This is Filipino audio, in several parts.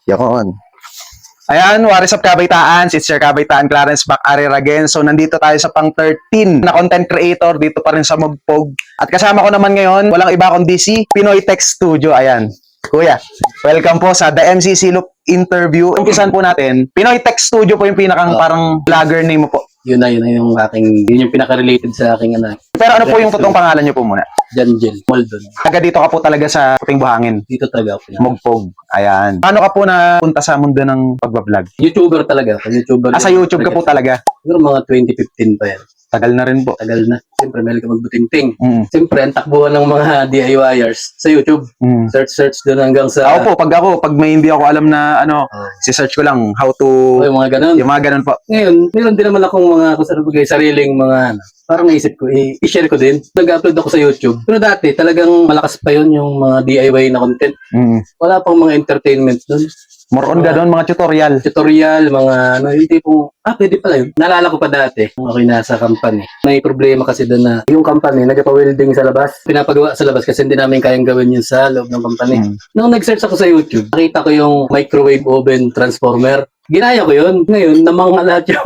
Yun. Ayan, what is up Kabaitaan? It's your Kabaitaan Clarence back again. So nandito tayo sa pang 13 na content creator dito pa rin sa Mugpog. At kasama ko naman ngayon, walang iba kundi si Pinoy Tech Studio. Ayan. Kuya, welcome po sa The MCC Loop interview. Umpisan po natin. Pinoy Tech Studio po yung pinakang parang vlogger name mo po. Yun na yung yun yung pinaka-related sa aking Pero ano po yung totoong pangalan niyo po muna? Janjel, Moldon. Taga dito ka po talaga sa Puting Buhangin. Dito talaga ako. Mugpog. Ayan. Paano ka po napunta sa mundo ng pagbablog? YouTuber talaga. YouTuber. Sa YouTube ka po talaga? Siguro mga 2015 pa yan. Tagal na rin po. Tagal na. Siyempre, may ka magbuting-ting. Mm. Siyempre, ang takbuhan ng mga DIYers sa YouTube. Mm. Search doon hanggang sa... Ako po, pag may hindi ako alam na si-search ko lang how to... yung mga ganun. Yung mga ganun po. Ngayon, meron din naman akong mga sariling mga parang naisip ko, i-share ko din. Nag-upload ako sa YouTube. Pero dati, talagang malakas pa yun yung mga DIY na content. Mm. Wala pang mga entertainment doon. More on ganun, mga tutorial. Tutorial, mga yung tipong, pwede pala yun. Naalala ko pa dati, kung ako'y nasa company. May problema kasi doon na yung company, nagpa-welding sa labas. Pinapagawa sa labas kasi hindi namin kayang gawin yun sa loob ng company. Nung nag-search ako sa YouTube, nakita ko yung microwave oven transformer. Ginaya ko yun. Ngayon, namang lahat yung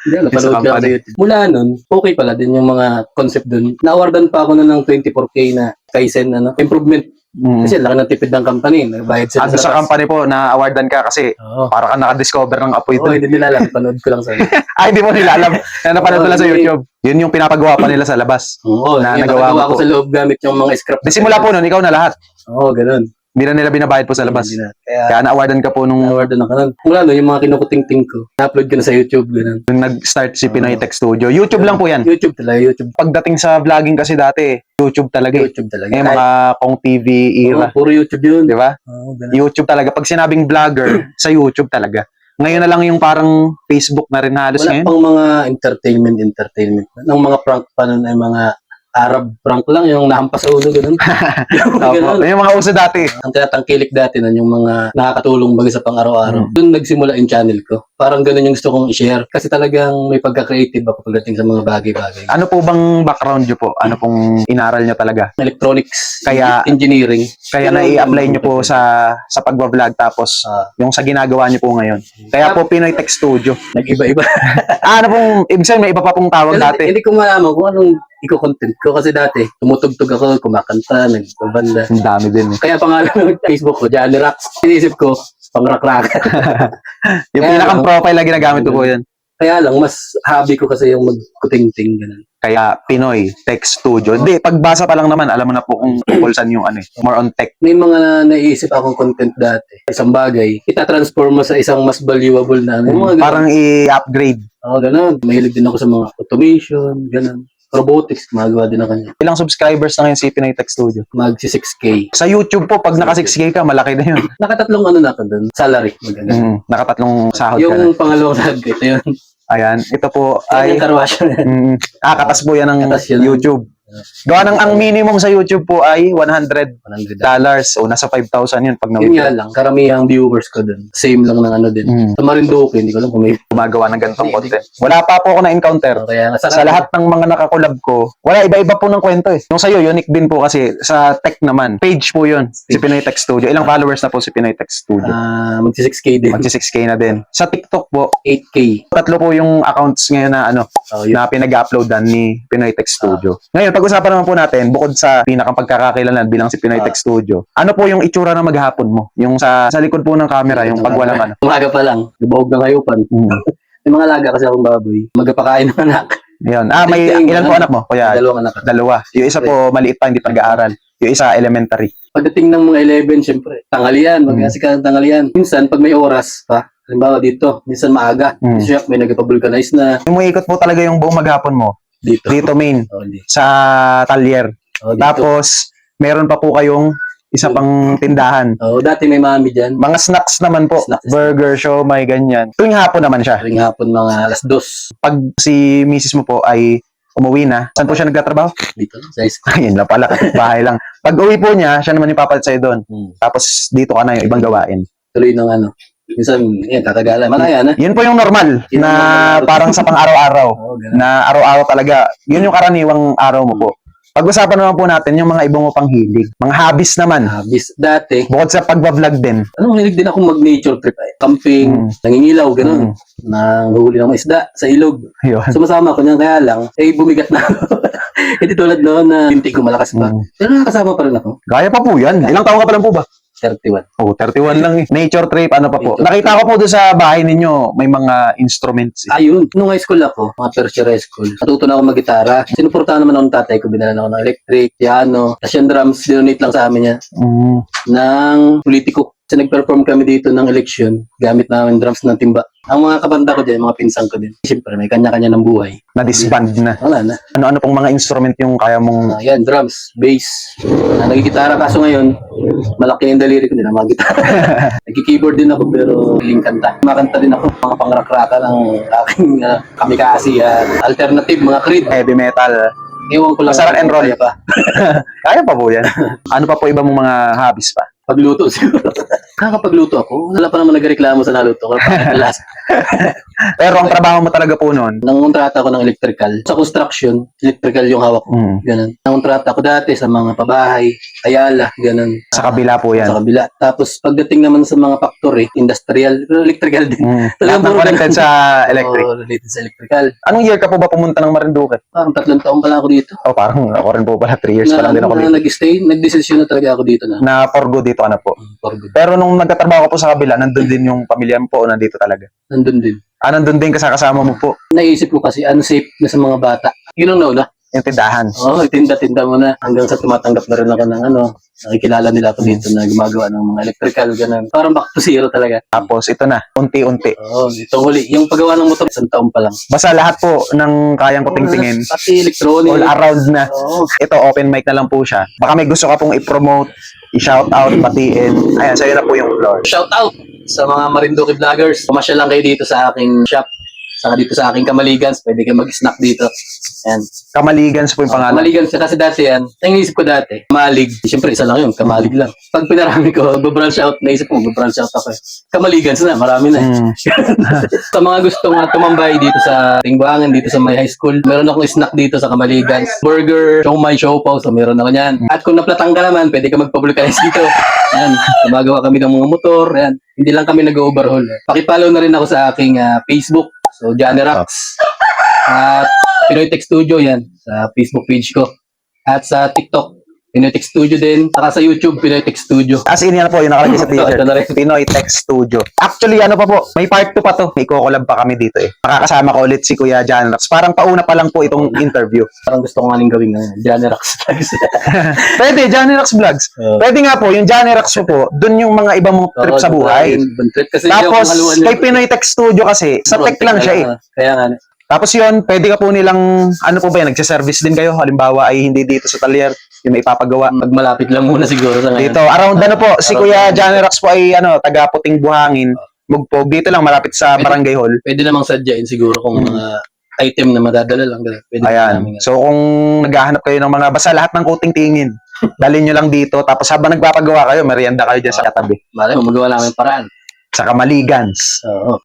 napanood ko sa YouTube. Mula nun, okay pala din yung mga concept dun. Na-awardan pa ako ng 24K na Kaizen improvement. Kasi laki ng tipid ng company. Nagbayad sila Sa company po, na-awardan ka kasi para ka nakadiscover ng apoy doon. hindi nila alam. Panood ko lang sa Ay, hindi mo nila alam. Napanood ko lang sa YouTube. Yun yung pinapagawa pa nila sa labas. Oo, na nagawa ko sa loob gamit yung mga scrap. Simula po nun, ikaw na lahat. Oo, ganun. Hindi na nila binabayad po sa labas. Kaya na-awardan ka po nung... Na-awardan ako nun. Mula nun, yung mga kinukuting-ting ko, na-upload ko na sa YouTube, ganun. Nung nag-start si Pinoy Tech Studio. YouTube lang po yan. YouTube talaga, YouTube. Pagdating sa vlogging kasi dati, YouTube talaga. YouTube talaga. Mga Kong TV era. Puro YouTube yun. Di ba? YouTube talaga. Pag sinabing vlogger, sa YouTube talaga. Ngayon na lang yung parang Facebook na rin halos ngayon. Wala pang mga entertainment. Nang mga prank pa nun ay mga Arab prank lang, yung nahampas sa ulo, ganun. Yung mga uso dati. Ang tinatangkilik dati nun, yung mga nakakatulong baga sa pang-araw-araw. Doon nagsimula yung channel ko. Parang ganun yung gusto kong i-share. Kasi talagang may pagka-creative ako pagdating sa mga bagay-bagay. Ano po bang background nyo po? Ano pong inaral nyo talaga? Electronics, Kaya, engineering. Kaya na-i-apply nyo po sa pagbablog tapos yung sa ginagawa nyo po ngayon. Kaya po Pinoy Tech Studio. Nag-iba-iba. Ano pong, ibig sabihin may iba pa pong tawag dati? Hindi ko malaman kung anong iko-content ko kasi dati tumutugtog ako, kumakanta, nagbabanda. Ang dami din. Kaya pangalan ng Facebook ko, Johnny Rocks. Inisip ko, pang-rock-rock. Yung pinakang profile na ginagamit ko po yan. Kaya lang, mas hobby ko kasi yung magkuting-ting. Ganun. Kaya Pinoy Tech Studio. Hindi, pagbasa pa lang naman, alam mo na po kung tungkol saan yung more on tech. May mga naiisip akong content dati. Isang bagay, ita-transform mo sa isang mas valuable na. Parang i-upgrade. Oo, ganun. Mahilig din ako sa mga automation, ganun. Robotics, magawa din ako niya. Ilang subscribers na ngayon si Pinoy Tech Studio? Magsi 6K. Sa YouTube po, pag naka 6K ka, malaki na yun. Nakatatlong na ako dun. Salary. Nakatatlong sahod ka na. Yung pangalawang sahod ko, ito yun. Ayan, ito po ay... Yung karwasyo na yan. katas po yan ng YouTube. Gawa ng ang minimum sa YouTube po ay $100. O nasa 5,000 yun pag Yun nga lang, karamihang viewers ko dun. Same lang ng din. Sa Marinduque, hindi ko lang kung may gumagawa ng ganitong content. Wala pa po ako na-encounter. Kaya, sa lahat ng mga nakakulab ko, wala, iba-iba po ng kwento eh. Yung sa'yo, unique din po kasi sa tech naman. Page po yun, si Pinoy Tech Studio. Ilang followers na po si Pinoy Tech Studio? Magsi 6K din. Magsi 6K na din. Sa TikTok po, 8K. Tatlo po yung accounts ngayon na na pinag-uploadan ni Pinoy Tech Studio. Ngayon, pag-usapan naman po natin, bukod sa pinakang pagkakakilanlan bilang si Pinoy Tech Studio, ano po yung itsura ng maghapon mo? Yung sa likod po ng camera, yung pag walang Umaga pa lang, nabahog ng hayupan. May mga alaga kasi akong baboy. Magpakain ng anak. Ayun. May ilan po anak mo? Kuya? Dalawang anak. Dalawa. Yung isa po maliit pa, hindi pa nag-aaral. Yung isa elementary. Pagdating ng mga 11, syempre, tanghalian, mag-asika ng tanghalian. Minsan, pag may oras pa, halimbawa dito, minsan maaga, may nagpa-vulcanize na. Yung ikot po talaga yung buong maghapon mo? Dito main. Sa talyer. Tapos, meron pa po kayong isa pang tindahan. Dati may mami dyan. Mga snacks naman po. Burger, siomai, ganyan. Tuwing hapon naman siya. Tuwing hapon, mga alas 2. Pag si misis mo po ay umuwi na, saan po siya nagtatrabaho? Dito, sa school. Ayun lang pala, bahay lang. Pag uwi po niya, siya naman yung papalit sa'yo doon. Tapos dito ka na yung ibang gawain. Tuloy ng minsan, tatagalan. Malaya na. Yun po yung normal na parang sa pang-araw-araw. Na araw-araw talaga. Yun yung karaniwang araw mo po. Pag-usapan naman po natin yung mga ibang mo pang hilig. Mga hobbies naman. Habis dati, Bukod sa pagbablog din. hilig din ako mag-nature trip. Camping, nangingilaw, ganun. Nanghuli ng isda sa ilog. Yun. Sumasama ko niyan, kaya lang, bumigat na ako. Hindi tulad noon na hindi ko malakas pa. Pero nakakasama pa rin ako. Gaya pa po yan. Ilang taon ka pa lang po ba? 31. Oh, 31 lang eh. Nature trip, ano pa po. Nature Nakita ko po doon sa bahay ninyo, may mga instruments. Ayun, nung high school ako, mga first year high school, natuto na ako mag-gitara. Sinuportahan naman ako ng tatay ko, binala ako ng electric, piano, tapos yung drums, dinonate lang sa amin yan, Mm. ng politiko. Kasi nag-perform kami dito ng election, gamit namin drums ng timba. Ang mga kabanda ko dyan, mga pinsan ko din. Siyempre, may kanya-kanya ng buhay. Na-disband na. Wala na. Ano-ano pong mga instrument yung kaya mong... Yan, drums, bass. Nagigitara kaso ngayon, malaki yung daliri ko din ang mga gitara. Nagki-keyboard din ako pero hiling kanta. Makanta din ako, mga pangrakraka ng aking kamikasi at alternative, mga Creed. heavy metal. Ewan ko lang. Masarap and roll. Kaya pa. Kaya pa po yan. Ano pa po iba mong mga hobbies pa? Pagluto siguro. Kakapagluto ako, wala pa naman nagreklamo sa naluto ko. Last. Pero ang trabaho mo talaga po noon, Nangontrata ako ng electrical. Sa construction, electrical yung hawak ko. Ganun. Nangontrata ako dati sa mga pabahay, ayala, ganun. sa kabila po yan. Sa kabila. Tapos pagdating naman sa mga factory, industrial, pero electrical din. Lahat ng connected sa electric. Oo, related sa electrical. Anong year ka po ba pumunta ng Marinduque? Parang 3 taon pa lang ako dito. Oh, parang ako rin po pala, 3 years pa lang din ako dito. Nag-stay, nag-decision na talaga ako dito na. Na for good dito ka na po. For good. Pero nung nagtatrabaho ka po sa kabila, nandun din yung pamilya mo po o nandito talaga? Nandun din. Nandun din kasama mo po, Naisip ko kasi unsafe na sa mga bata. Yun ang nauna. yung tindahan. Oo, tinda-tinda mo na. Hanggang sa tumatanggap na rin ako ng nakikilala nila ako dito na gumagawa ng mga electrical, ganun. Parang back to zero talaga. Tapos ito na, unti-unti. Oo, ito huli. Yung paggawa ng motor, 1 taon pa lang. Basta lahat po ng kayang ko tingtingin, Pati electronic. all around na. Oo. Ito, open mic na lang po siya. Baka may gusto ka pong i-promote, i-shout out, batiin. Ayan, sa'yo na po yung floor. Shout out sa mga Marinduque vloggers. Pumasya lang kayo dito sa aking shop. Saka dito sa aking Kamaligans. Pwede kayo mag-snack dito. Ayan. Kamaligans po yung pangalan. Kamaligans kasi dati yan. Ang inisip ko dati, Kamalig. Siyempre, isa lang yun. Kamalig lang. Pag pinarami ko, mag-branch out. Naisip ko, mag-branch out ako. Kamaligans na. Marami na. Sa mga gustong tumambay dito sa Tingbuangan, dito sa may high school, meron akong snack dito sa Kamaligans. Burger, siomai, siopaw. So, meron ako yan. At kung naplatang ka naman, pwede ka mag-publicize dito. Ayan. Gumagawa kami ng mga motor. Ayan. Hindi lang kami nag-overhaul. Pakipollow na rin ako sa aking Facebook. So, Johnny Rocks. At Pinoy Tech Studio yan sa Facebook page ko. At sa TikTok, Pinoy Tech Studio din. Saka sa YouTube, Pinoy Tech Studio. As in, yan po, yung nakalagay sa t-shirt. Ito na rin. Pinoy Tech Studio. Actually, ano pa po, may part 2 pa to. May kukulab pa kami dito eh. Makakasama ko ulit si Kuya John Rax. Parang pauna pa lang po itong interview. Parang gusto ko nga rin gawin ngayon. Johnny Rocks. Pwede, Johnny Rax Vlogs. Pwede nga po, yung Johnny Rax po, dun yung mga ibang mong trip sa buhay. Trip kasi Tapos, kay Pinoy Tech Studio kasi, sa tech lang siya eh. Kaya nga. Tapos yun, pwede ka po nilang, ano po ba yan, nagsiservice din kayo? Halimbawa ay hindi dito sa Talyer, yung may ipapagawa. Magmalapit lang muna siguro sa ngayon. Dito, around ano po, si Kuya Johnny Rax po ay taga Puting Buhangin, Mugpog. Dito lang, malapit sa Barangay Hall. Pwede namang sadyain siguro kung mga item na madadala lang. Pwede Ayan. namin. So kung naghahanap kayo ng mga, basta lahat ng kuting tingin, dalhin nyo lang dito. Tapos habang nagpapagawa kayo, merienda kayo dyan sa katabi. Malay mo, magawa namin paraan. Sa Kamaligans. Oo.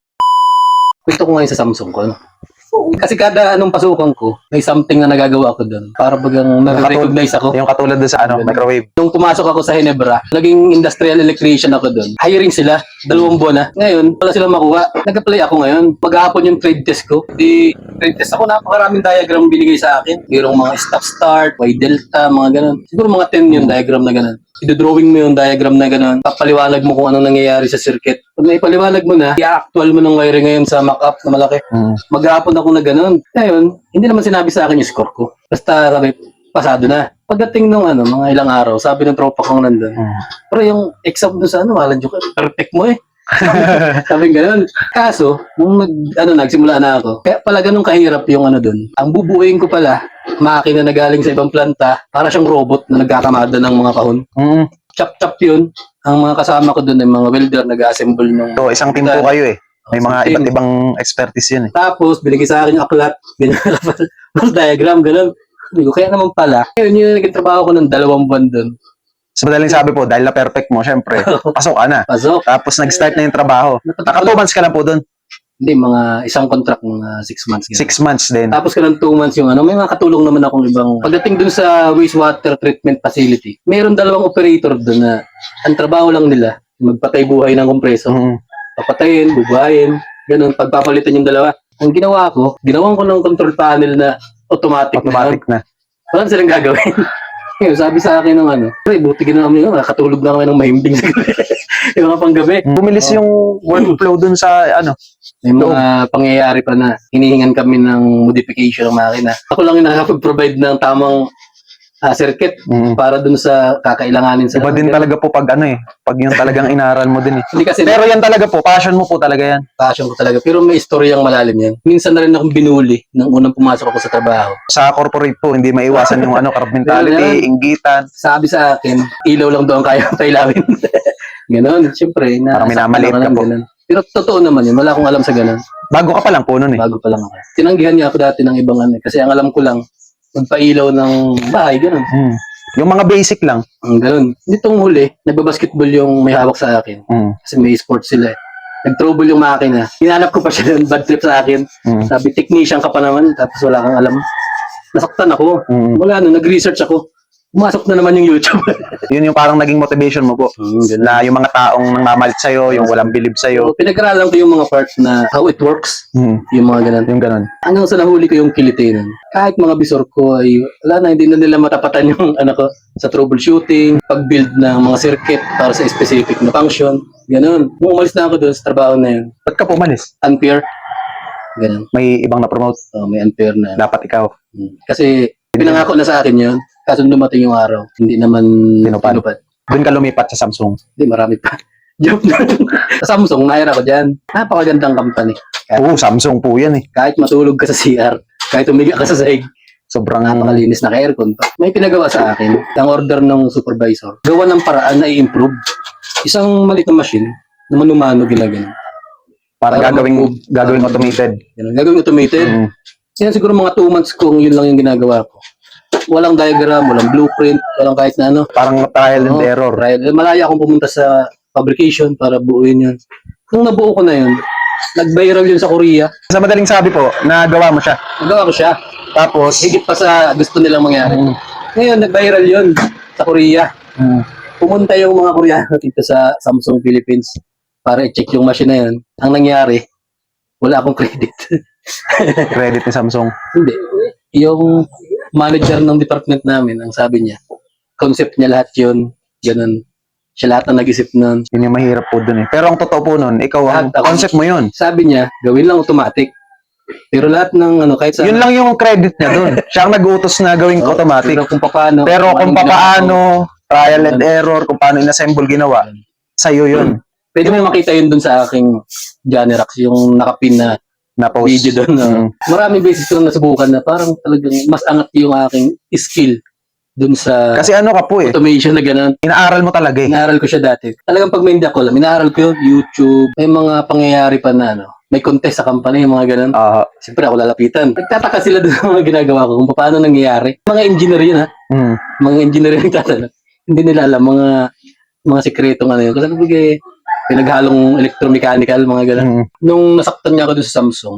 Gusto ko ngayon sa Samsung ko. Kasi kada anong pasukan ko, may something na nagagawa ko doon. Para bagang na-recognize ako. Yung katulad doon sa microwave. Nung pumasok ako sa Ginebra, naging industrial electrician ako doon. Hiring sila, 2 buwan na. Ngayon, wala silang makuha. Nag-apply ako ngayon. Maghapon yung trade test ko. Di trade test ako, napakaraming diagram binigay sa akin. Mayroong mga stop-start, Y delta, mga ganun. Siguro mga 10 yung diagram na ganun. I-drawing mo yung diagram na gano'n. Papaliwanag mo kung anong nangyayari sa circuit. Pag naipaliwanag mo na, i-actual mo ng wiring ngayon sa mock-up na malaki. Maghapon ako na gano'n. Ngayon, hindi naman sinabi sa akin yung score ko. Basta sabi, pasado na. Pagdating nung mga ilang araw, sabi ng tropa kong nandun. Pero yung exam doon sa walang joke, perfect mo eh. Sabi gano'n. Kaso, nung nagsimula na ako, kaya pala ganun kahirap yung doon. Ang bubuuin ko pala, makina na galing sa ibang planta, para siyang robot na nagkakamada ng mga kahon. Chop-chop yun. Ang mga kasama ko doon ay mga welder nag-assemble ng... So, isang team po kayo eh. May mga iba't ibang expertise yun eh. Tapos, binigay sa akin yung aklat, ganyan diagram, gano'n. Kaya naman pala, yun yung nagtrabaho ko ng 2 buwan doon. So, madaling sabi po, dahil na perfect mo, syempre, pasok ka na. Pasok. Tapos, nag-start na yung trabaho. Naka 2 months ka lang po doon. Hindi, mga isang contract, mga 6 months. Ganun. 6 months din. Tapos ka ng 2 months yung ano, may mga katulong naman akong ibang. Pagdating dun sa wastewater treatment facility, mayroon dalawang operator dun na ang trabaho lang nila, magpatay buhay ng kompreso. Mm. Papatayin, bubuhayin, ganun, pagpapalitan yung dalawa. Ang ginawa ko, ginawan ko ng control panel na automatic Automatic na. Walang silang gagawin. Ngayon, sabi sa akin ng ano, pre, buti ginawa mo yun, nakatulog na kami ng mahimbing sa gabi. Yung mga panggabi. Bumilis yung workflow dun sa ano. May mga pangyayari pa na hinihingan kami ng modification ng makina. Ako lang yung nakakapag-provide ng tamang circuit Mm. para dun sa kakailanganin sa... Iba din talaga po pag ano eh. Pag yung talagang inaral mo din eh. Hindi kasi Pero yan talaga po, passion mo po talaga yan. passion ko talaga. Pero may istoryang malalim yan. Minsan na rin akong binuli nang unang pumasok ako sa trabaho. Sa corporate po, hindi maiwasan yung ano, corrupt mentality, inggitan. Sabi sa akin, ilaw lang daw ang kaya pailawin. Ganon. Siyempre, Parang minamaliit ka po. Ganun. Pero totoo naman yun. Wala akong alam sa ganun. Bago ka pa lang po nun eh. Bago pa lang ako. Tinanggihan niya ako dati ng ibang ano. Kasi ang alam ko lang, magpailaw ng bahay. Ganun. Mm. Yung mga basic lang. Ganun. Nitong huli, nagbabasketball yung may hawak sa akin. Mm. Kasi may sports sila eh. Nag-trouble yung makina. Hinanap ko pa siya ng bad trip sa akin. Mm. Sabi, technician ka pa naman. Tapos wala kang alam. Nasaktan ako. Mm. Wala nag-research ako. Pumasok na naman yung YouTube. Yun yung parang naging motivation mo po. Ganun. Na yung mga taong nangmamalit sa'yo, yung walang bilib sa'yo. So, pinag-aralan ko yung mga parts na how it works. Mm. Yung mga ganun. Yung ganun. Hanggang sa nahuli ko yung kiliti nun. Kahit mga bisor ko ay, wala na, hindi na nila matapatan yung sa troubleshooting, pag-build ng mga circuit para sa specific na function. Ganun. Nung umalis na ako doon sa trabaho na yun, Ba't ka pumalis? unfair. Ganun. May ibang na-promote. May unfair na. Dapat ikaw. Kasi pinangako na sa akin yun. Kaso dumating yung araw, hindi naman Tinupad. tinupad. Doon ka lumipat sa Samsung. Hindi, marami pa. Joke na. Sa Samsung, naira ko dyan. Napakagandang company. Oo, Samsung po yan eh. Kahit matulog ka sa CR, kahit umiga ka sa sahig, Sobrang napakalinis na aircon pa. May pinagawa sa akin, ang order ng supervisor. Gawa ng paraan na i-improve. Isang maliit na machine na manumano ginagano. parang Para gagawing mag-move. automated. Ganun. Gagawin automated. Mm. Yan siguro mga 2 months kung yun lang yung ginagawa ko. Walang diagram, walang blueprint, walang kahit na ano. Parang trial and Oo, error. Right. Malaya akong pumunta sa fabrication para buuin yun. Nung nabuo ko na yun, nag-viral yun sa Korea. Sa madaling sabi po, nagawa mo siya. Nagawa ko siya. Tapos, Higit pa sa gusto nilang mangyari. Mm. Ngayon, nag-viral yun sa Korea. mm, Pumunta yung mga Koreano dito sa Samsung Philippines para i-check yung machine na yun. Ang nangyari, wala akong credit. credit ni Samsung. Hindi. Yung manager ng department namin, ang sabi niya, concept niya lahat yun. Ganun. Siya lahat ang nag-isip nun. Yun yung mahirap po dun eh. Pero ang totoo po nun, ikaw ang Lahat ako. concept mo yun. Sabi niya, gawin lang automatic. Pero lahat ng kahit sa... Yun lang yung credit niya dun. Siya ang nag-utos na gawing Oo, automatic. Pero kung paano... Pero kung ginawa ko, paano, trial and error, kung paano inassemble ginawa, sa'yo yun. Pwede mo makita yun dun sa aking Janerax, yung nakapin na Na-post. video doon. Mm. Maraming beses ko na nasubukan na parang talagang mas angat yung aking skill dun sa Kasi ano ka po eh, automation na gano'n. inaaral mo talaga eh. Inaaral ko siya dati. Talagang pag may hindi ako alam, inaaral ko yun, YouTube, may mga pangyayari pa na may contest sa company, yung mga gano'n. Ah, Siyempre ako lalapitan. Nagtataka sila doon sa mga ginagawa ko kung paano nangyayari. Mga engineer yun ha. mm. Mga engineer yung nagtatanong. Hindi nila alam mga sikretong ano yun. Kasi pinaghalong electromechanical, mga gano'n. Mm. Nung nasaktan niya ako doon sa Samsung,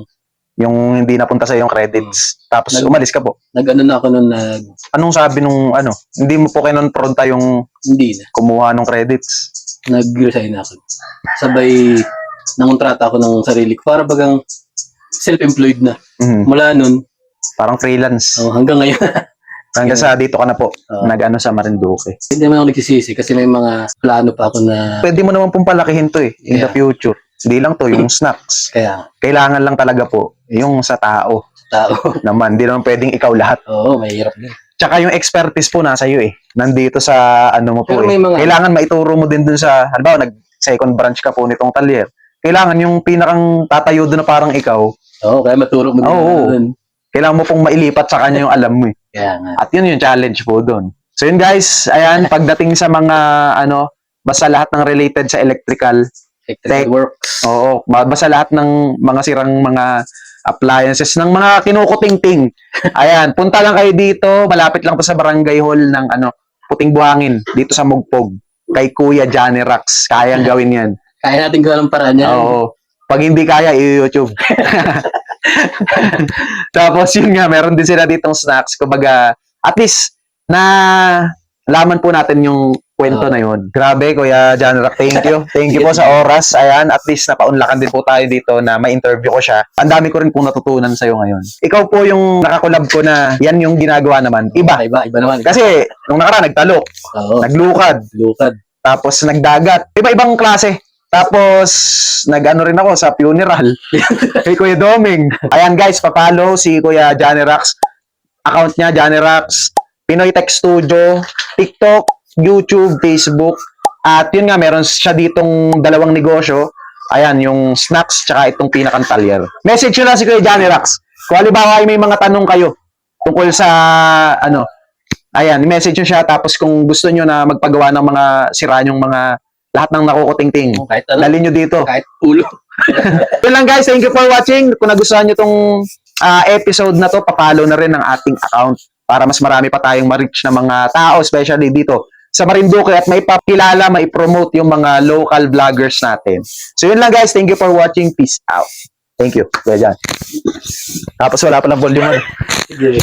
Yung hindi napunta sa yung credits. Tapos umalis ka po. nag-ano na ako nun, Anong sabi nung ano? Hindi mo po kinonfronta yung hindi na. kumuha ng credits. Nag-resign ako. Sabay, nangontrata ako ng sarili ko. Para bagang self-employed na. Mm. Mula nun, Parang freelance. hanggang ngayon. Hanggang sa dito ka na po. Oo. Nag-ano sa Marinduque. Hindi naman ako nagsisisi kasi may mga plano pa ako na Pwede mo naman pong palakihin to eh. In the Yeah. future. Hindi lang to, yung snacks. kaya Kailangan lang talaga po yung sa tao tao. naman. Hindi naman pwedeng ikaw lahat. Oo, mahirap din. Tsaka yung expertise po nasa iyo eh. Nandito sa ano mo po Pero eh. may mga- Kailangan maituro mo din dun sa, halimbawa nag-second branch ka po nitong talyer. Kailangan yung pinakang tatayo dun na parang ikaw, Oo, kaya maturo mo din. Oo. Dun. kailangan mo pong mailipat sa kanya yung alam mo eh. Kaya nga. At yun yung challenge po doon. So yun guys, ayan, pagdating sa mga basta lahat ng related sa electrical, Electrical Tech. works. oo, basta lahat ng mga sirang mga appliances, ng mga kinukuting-ting. Ayan, punta lang kayo dito, malapit lang to sa barangay hall ng Puting Buhangin, dito sa Mugpog, kay Kuya Johnny Rax. Kayang gawin yan. Kaya natin gawin ang paraan yan. Oo. Pag hindi kaya, i-YouTube. Tapos yun nga, meron din sila ditong snacks. Kumbaga, at least, na laman po natin yung kwento na yun. Grabe, Kuya John Rock, thank you. Thank you po sa oras. Ayan, at least napaunlakan din po tayo dito na ma-interview ko siya. Ang dami ko rin pong natutunan sa'yo ngayon. Ikaw po yung nakakulab ko na yan yung ginagawa naman. Iba. Iba naman. Kasi, nung nakaraan, nagtalok, Oo. naglukad, Lukad. tapos nagdagat. Iba-ibang klase. Tapos, nag-ano rin ako sa funeral. Kay Kuya Doming. Ayan guys, papalo si Kuya Johnny Rax. Account niya, Johnny Rax. Pinoy Tech Studio. TikTok, YouTube, Facebook. At yun nga, meron siya ditong dalawang negosyo. Ayan, yung snacks, tsaka itong pinakantalyer. Message nyo lang si Kuya Johnny Rax. Kung halimbawa ay may mga tanong kayo tungkol sa, ayan, message nyo siya. Tapos kung gusto nyo na magpagawa ng mga sira yung mga lahat ng nakukutingting, Kahit ano. dalhin nyo dito. Kahit ulo. Yun lang guys, thank you for watching. Kung nagustuhan nyo tong episode na to, papalo na rin ang ating account para mas marami pa tayong ma-reach na mga tao, especially dito sa Marinduque at may papilala, may promote yung mga local vloggers natin. So yun lang guys, thank you for watching. Peace out. Thank you. Kuya Jan. Tapos wala pa ng volume. Sige.